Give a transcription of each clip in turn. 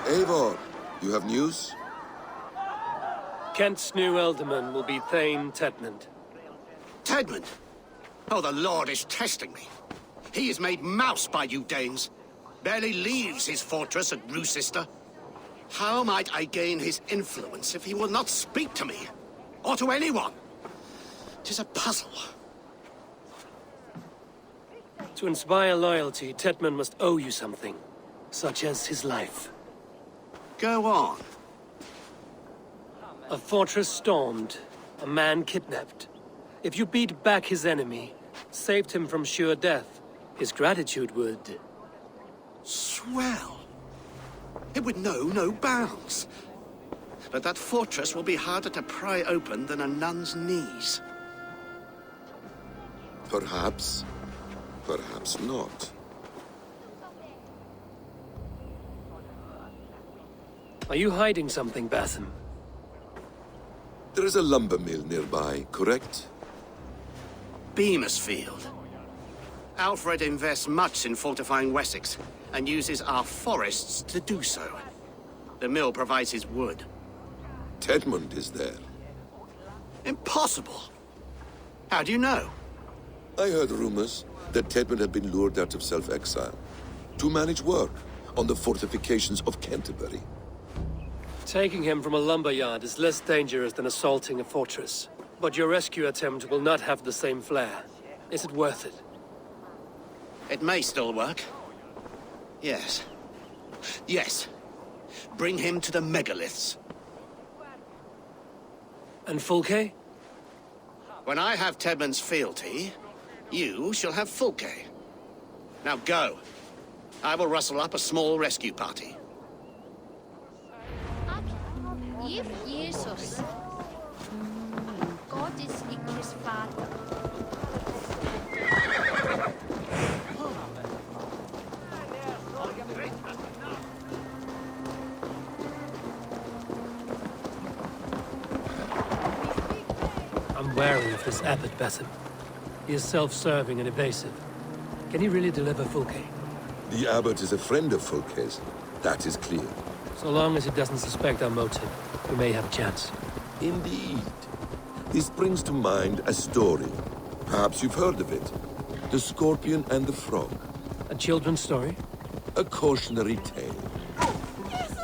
Eivor, you have news? Kent's new ealdorman will be Thane Tedmund. Tedmund? Oh, the Lord is testing me. He is made mouse by you Danes. Barely leaves his fortress at Roosister. How might I gain his influence if he will not speak to me? Or to anyone? 'Tis a puzzle. To inspire loyalty, Tedmund must owe you something, such as his life. Go on. A fortress stormed, a man kidnapped. If you beat back his enemy, saved him from sure death, his gratitude would... Swell. It would know no bounds. But that fortress will be harder to pry open than a nun's knees. Perhaps. Perhaps not. Are you hiding something, Batham? There is a lumber mill nearby, correct? Beamersfield. Alfred invests much in fortifying Wessex, and uses our forests to do so. The mill provides his wood. Tedmund is there. Impossible! How do you know? I heard rumors that Tedmund had been lured out of self-exile to manage work on the fortifications of Canterbury. Taking him from a lumberyard is less dangerous than assaulting a fortress. But your rescue attempt will not have the same flair. Is it worth it? It may still work. Yes. Yes. Bring him to the megaliths. And Fulke? When I have Tedmund's fealty, you shall have Fulke. Now go. I will rustle up a small rescue party. Jesus. God is his father. I'm wary of this abbot, Batham. He is self-serving and evasive. Can he really deliver Fulke? The abbot is a friend of Fulke's. That is clear. So long as he doesn't suspect our motive, we may have a chance. Indeed. This brings to mind a story. Perhaps you've heard of it. The Scorpion and the Frog. A children's story? A cautionary tale.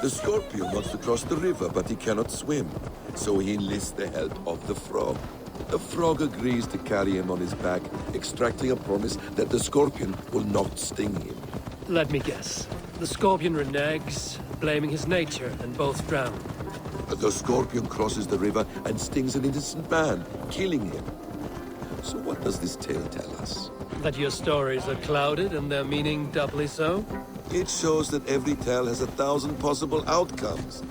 The Scorpion wants to cross the river, but he cannot swim. So he enlists the help of the Frog. The Frog agrees to carry him on his back, extracting a promise that the Scorpion will not sting him. Let me guess. The Scorpion reneges, blaming his nature, and both drown. The Scorpion crosses the river and stings an innocent man, killing him. So what does this tale tell us? That your stories are clouded and their meaning doubly so? It shows that every tale has 1,000 possible outcomes,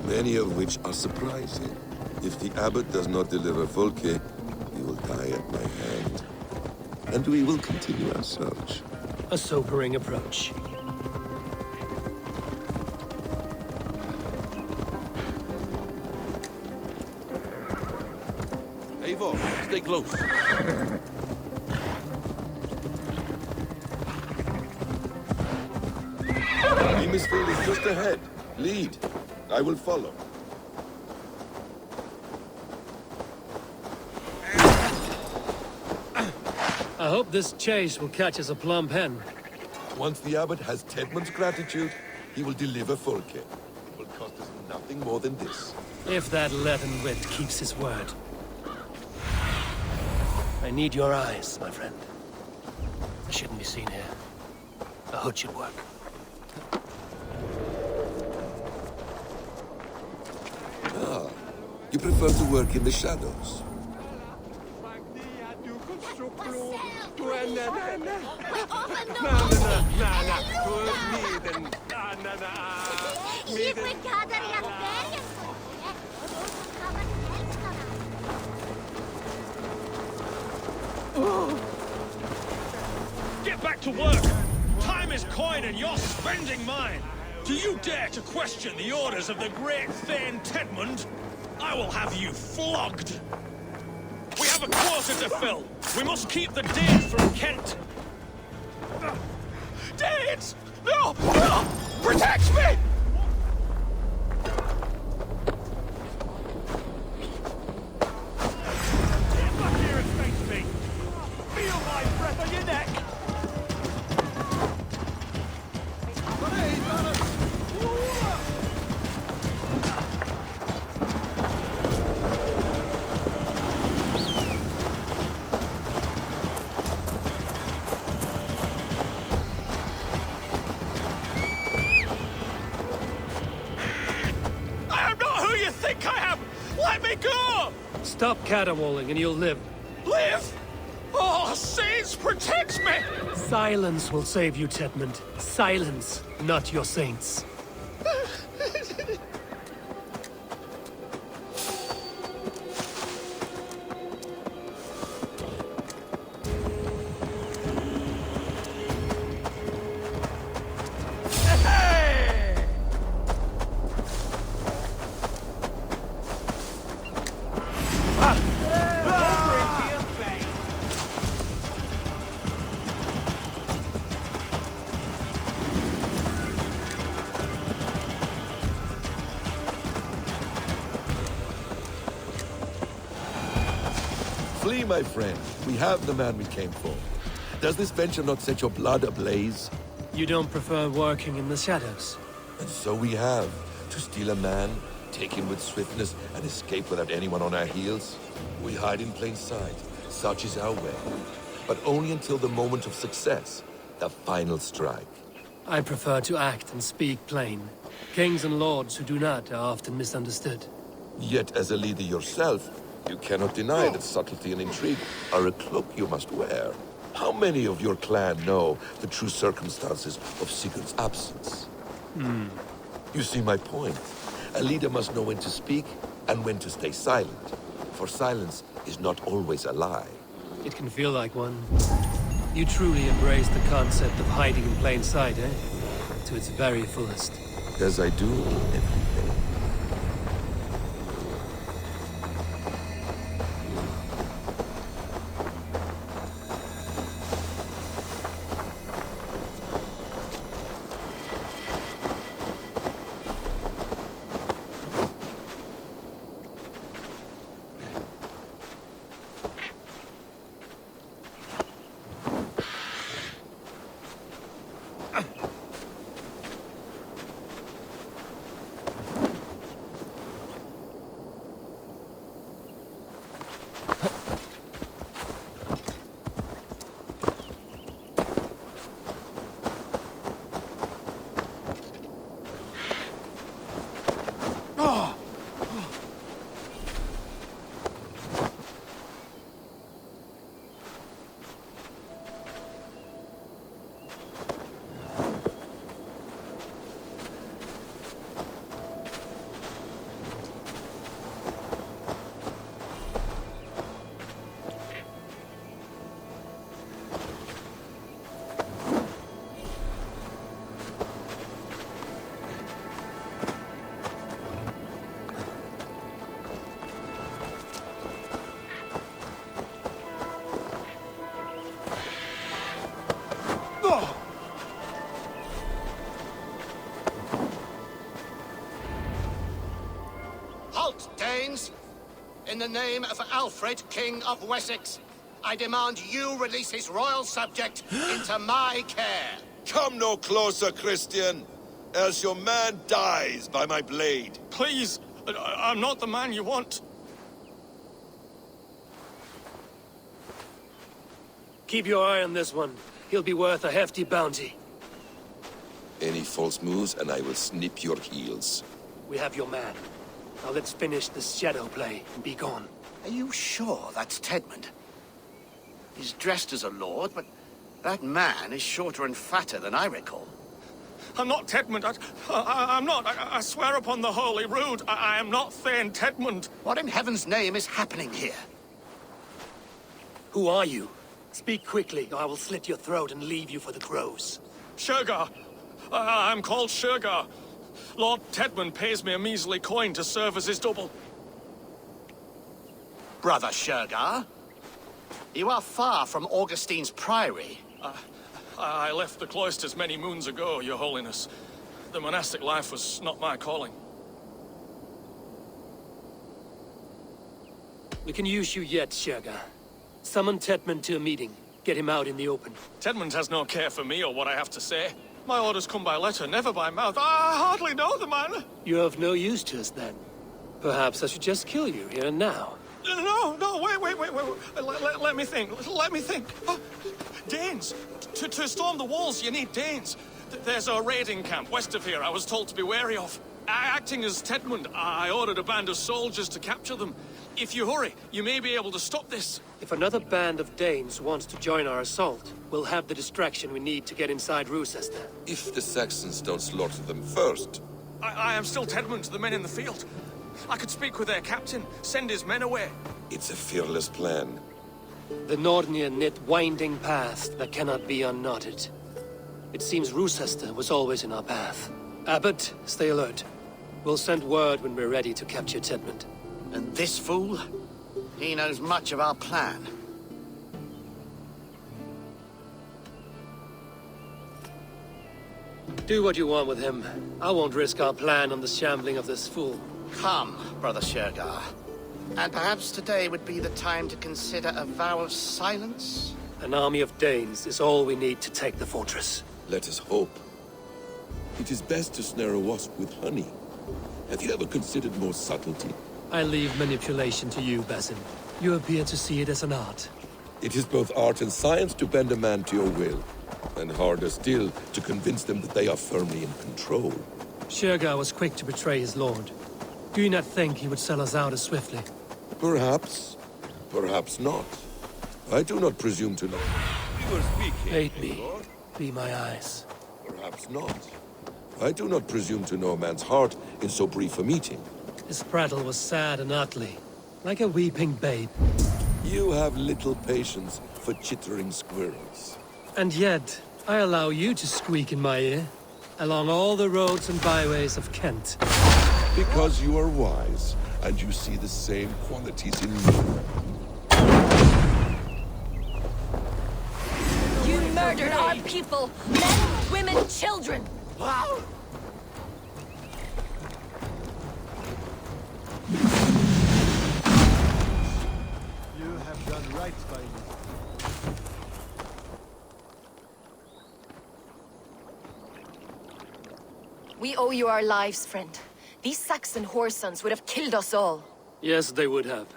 many of which are surprising. If the abbot does not deliver Fulke, he will die at my hand. And we will continue our search. A sobering approach. Eivor, stay close. Beamersfield is just ahead. Lead. I will follow. I hope this chase will catch us a plump hen. Once the abbot has Tedmund's gratitude, he will deliver Fulke. It will cost us nothing more than this. If that leaden wit keeps his word. I need your eyes, my friend. I shouldn't be seen here. A hood should work. Ah, you prefer to work in the shadows. Get back to work! Time is coin and you're spending mine! Do you dare to question the orders of the great Thane Tedmund? I will have you flogged! We have a quota to fill! We must keep the Danes from Kent! Danes! No! No! protects me! Get back here and face me! Feel my breath on your neck! I am not who you think I am! Let me go! Stop caterwauling and you'll live. Live! Oh, saints, protect me! Silence will save you, Tedmund. Silence, not your saints. Flee, my friend. We have the man we came for. Does this venture not set your blood ablaze? You don't prefer working in the shadows? And so we have. To steal a man, take him with swiftness, and escape without anyone on our heels? We hide in plain sight. Such is our way. But only until the moment of success. The final strike. I prefer to act and speak plain. Kings and lords who do not are often misunderstood. Yet, as a leader yourself, you cannot deny that subtlety and intrigue are a cloak you must wear. How many of your clan know the true circumstances of Sigurd's absence? You see my point. A leader must know when to speak and when to stay silent. For silence is not always a lie. It can feel like one. You truly embrace the concept of hiding in plain sight, eh? To its very fullest. As I do in everything. Halt, Danes! In the name of Alfred, King of Wessex, I demand you release his royal subject into my care. Come no closer, Christian, else your man dies by my blade. Please, I'm not the man you want. Keep your eye on this one. He'll be worth a hefty bounty. Any false moves, and I will snip your heels. We have your man. Now let's finish this shadow play and be gone. Are you sure that's Tedmund? He's dressed as a lord, but that man is shorter and fatter than I recall. I'm not Tedmund. I'm not. I swear upon the Holy Rood, I am not Thane Tedmund. What in heaven's name is happening here? Who are you? Speak quickly, or I will slit your throat and leave you for the crows. Shergar. I'm called Shergar. Lord Tedmund pays me a measly coin to serve as his double. Brother Shergar? You are far from Augustine's priory. I left the cloisters many moons ago, Your Holiness. The monastic life was not my calling. We can use you yet, Shergar. Summon Tedmund to a meeting. Get him out in the open. Tedmund has no care for me or what I have to say. My orders come by letter, never by mouth. I hardly know the man. You're of no use to us, then. Perhaps I should just kill you here and now. No, wait. Let me think. Let me think. Oh, Danes. To storm the walls, you need Danes. There's a raiding camp west of here I was told to be wary of. Acting as Tedmund, I ordered a band of soldiers to capture them. If you hurry, you may be able to stop this. If another band of Danes wants to join our assault, we'll have the distraction we need to get inside Rochester. If the Saxons don't slaughter them first. I am still Tedmund to the men in the field. I could speak with their captain, send his men away. It's a fearless plan. The Nordnir knit winding paths that cannot be unknotted. It seems Rochester was always in our path. Abbot, stay alert. We'll send word when we're ready to capture Tedmund. And this fool? He knows much of our plan. Do what you want with him. I won't risk our plan on the shambling of this fool. Come, Brother Shergar. And perhaps today would be the time to consider a vow of silence? An army of Danes is all we need to take the fortress. Let us hope. It is best to snare a wasp with honey. Have you ever considered more subtlety? I leave manipulation to you, Basim. You appear to see it as an art. It is both art and science to bend a man to your will, and harder still to convince them that they are firmly in control. Shergar was quick to betray his lord. Do you not think he would sell us out as swiftly? Perhaps. Perhaps not. I do not presume to know. You were speaking. Aid me. Be my eyes. Perhaps not. I do not presume to know a man's heart in so brief a meeting. His prattle was sad and ugly, like a weeping babe. You have little patience for chittering squirrels. And yet, I allow you to squeak in my ear, along all the roads and byways of Kent. Because you are wise, and you see the same qualities in me. You murdered our people! Men, women, children! Wow! You have done right by me. We owe you our lives, friend. These Saxon whoresons would have killed us all. Yes, they would have.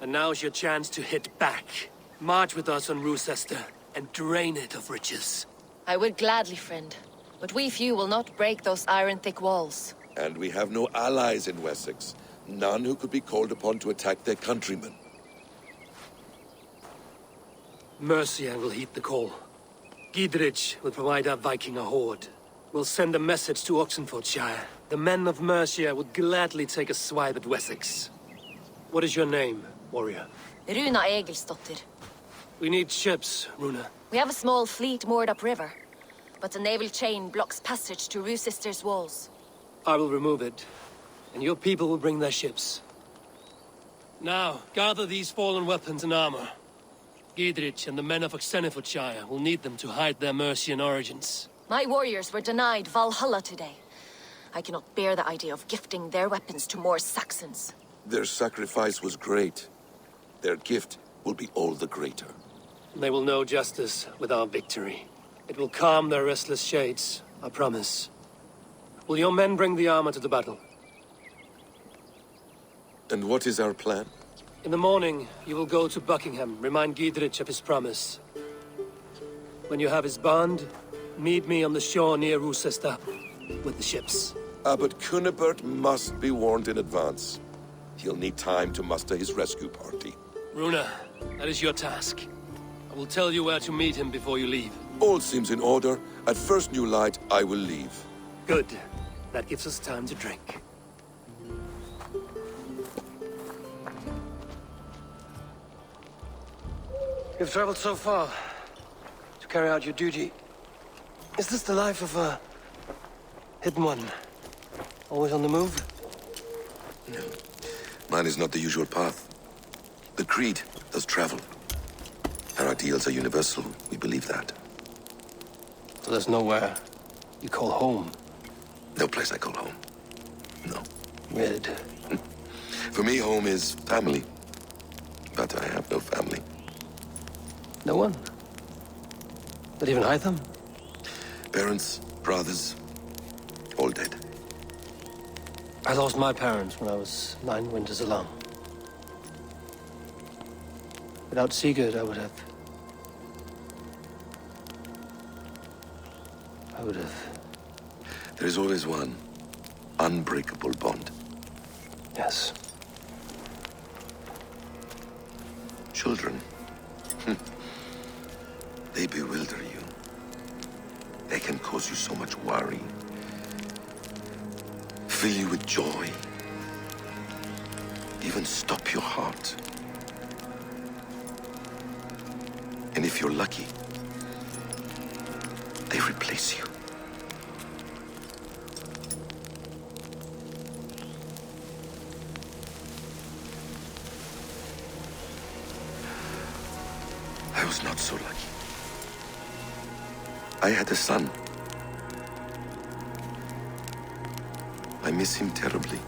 And now's your chance to hit back. March with us on Rochester, and drain it of riches. I would gladly, friend. But we few will not break those iron-thick walls. And we have no allies in Wessex. None who could be called upon to attack their countrymen. Mercia will heed the call. Gidrich will provide our Viking a horde. We'll send a message to Oxenfordshire. The men of Mercia would gladly take a swipe at Wessex. What is your name, warrior? Runa Egilsdotter. We need ships, Runa. We have a small fleet moored upriver. But the naval chain blocks passage to Rochester's walls. I will remove it, and your people will bring their ships. Now, gather these fallen weapons and armor. Gidrich and the men of Oxenfordshire will need them to hide their Mercian origins. My warriors were denied Valhalla today. I cannot bear the idea of gifting their weapons to more Saxons. Their sacrifice was great. Their gift will be all the greater. They will know justice with our victory. It will calm their restless shades, I promise. Will your men bring the armor to the battle? And what is our plan? In the morning, you will go to Buckingham, remind Gidrich of his promise. When you have his bond, meet me on the shore near Rochester, with the ships. Abbot Cunibert must be warned in advance. He'll need time to muster his rescue party. Runa, that is your task. I will tell you where to meet him before you leave. All seems in order. At first new light, I will leave. Good. That gives us time to drink. You've traveled so far to carry out your duty. Is this the life of a hidden one? Always on the move? Mine is not the usual path. The Creed does travel. Our ideals are universal. We believe that. So there's nowhere you call home? No place I call home. No. Weird. For me, home is family. But I have no family. No one? Not even Hytham? Parents, brothers, all dead. I lost my parents when I was 9 winters alone. Without Sigurd, I would have... There is always one unbreakable bond. Yes. Children. They bewilder you. They can cause you so much worry. Fill you with joy. Even stop your heart. And if you're lucky, they replace you. I was not so lucky. I had a son. I miss him terribly.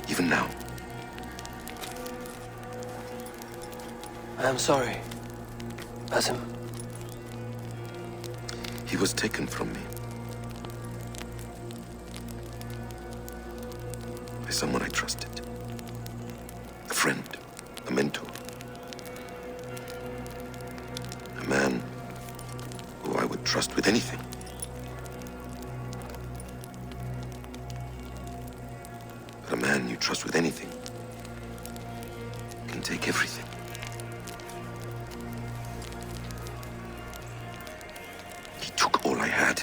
Even now. I am sorry. Basim. He was taken from me. By someone I trusted. A friend. A mentor. A man who I would trust with anything. But a man you trust with anything can take everything. He took all I had.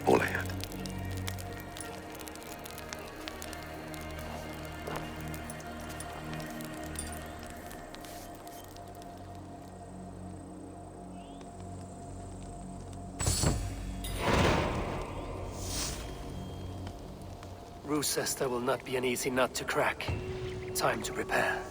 All I had. Roosester will not be an easy nut to crack. Time to prepare.